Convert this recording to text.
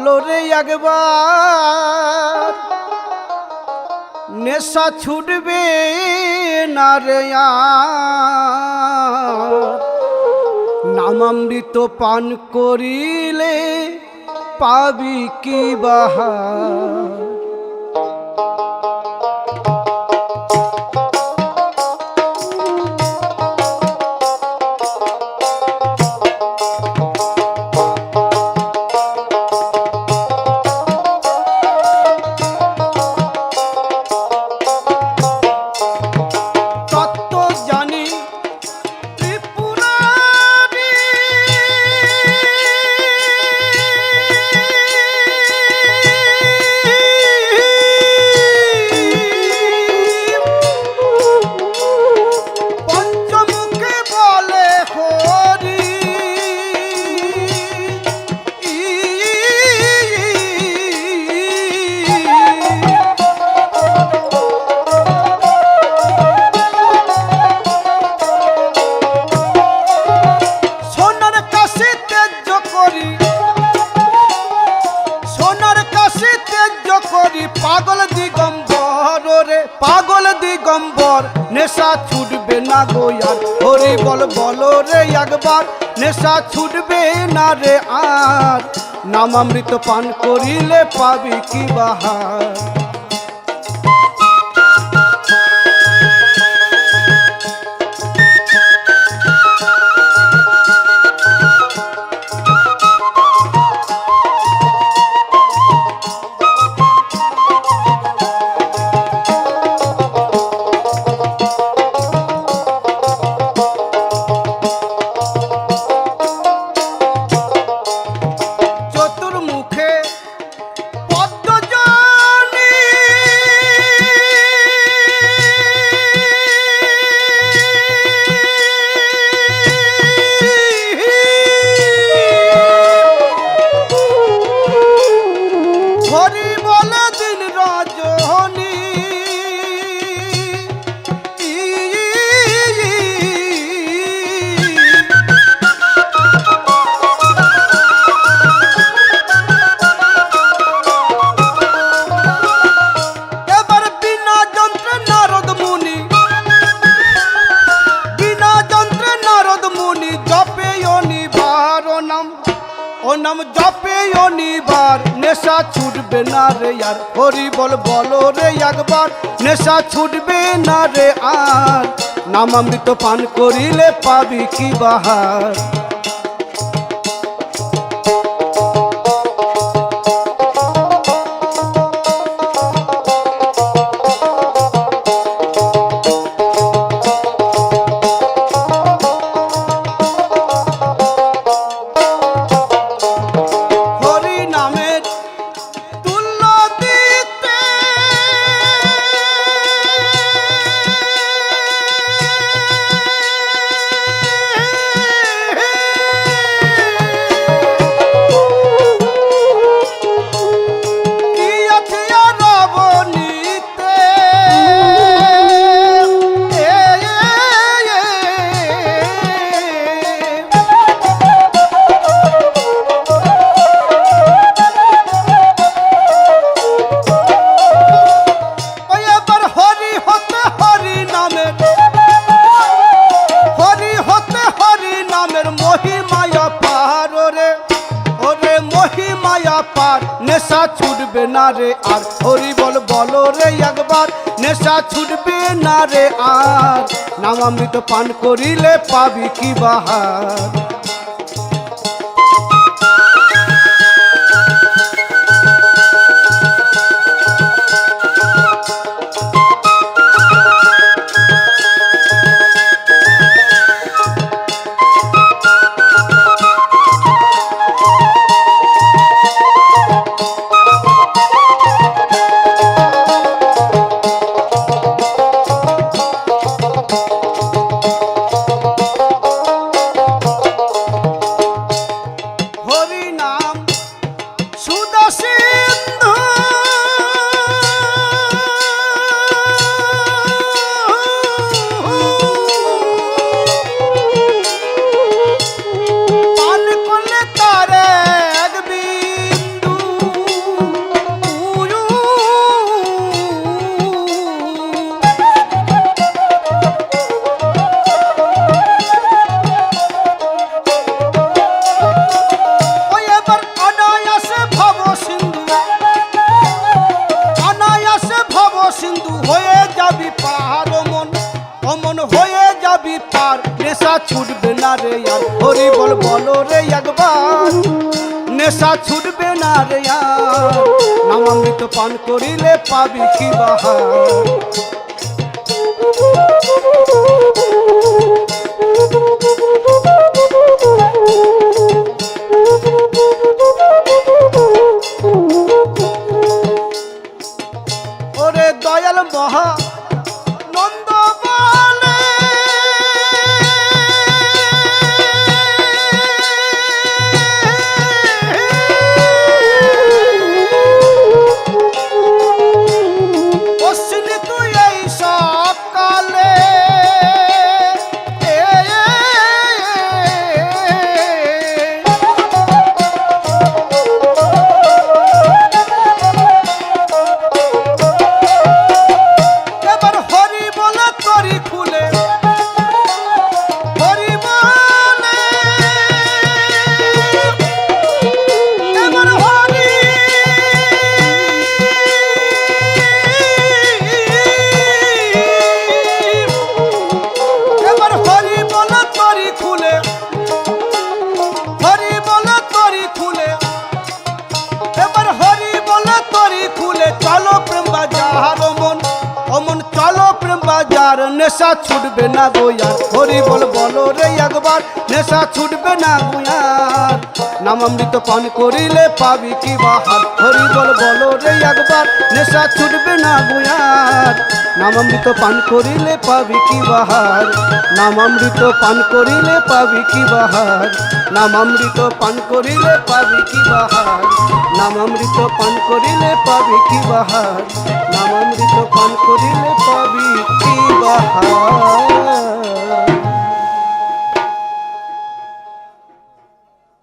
বলো রে একবার নেশা ছুটবে না রে নামামৃত পান করিলে পাবি কি বাহার। পাগল দিগম্বর রে পাগল দিগম্বর নেশা ছুটবে না গো আর হরি বল বলো রে একবার নেশা ছুটবে না রে আর নামামৃত পান করিলে পাবি কি বাহার। ও নাম জপে অনিবার নেশা ছুটবে না রে আর হরি বল বলো রে একবার নেশা ছুটবে না রে আর নামামৃত পান করিলে পাবি কি বাহার। নেশা ছুটবে না রে আর হরি বল বলো রে একবার নেশা ছুটবে না রে আর নামামৃত পান করিলে পাবি কি বাহার। হয়ে যাবি পার অমন অমন হয়ে যাবি পার নেশা ছুটবে না রে আর হরি বল বলো রে একবার নেশা ছুটবে না রে আর নামামৃত পান করিলে পাবি কি বাহার ওরে দয়াল মহা নন্দ বলে অশ্বিনী তুই এই সকালে নেশা ছুটবে না গোয়ার হরি বল বলো রে একবার নেশা ছুটবে না গোয়ার নামামৃত পান করিলে পাবি কি বাহার হরি বল বলো রে একবার নেশা ছুটবে না গোয়ার নামামৃত পান করিলে পাবি কি বাহার নামামৃত পান করিলে পাবি কি বাহার নামামৃত পান করিলে পাবি কি বাহার নামামৃত পান করিলে পাবি কি বাহার নামামৃত পান করিলে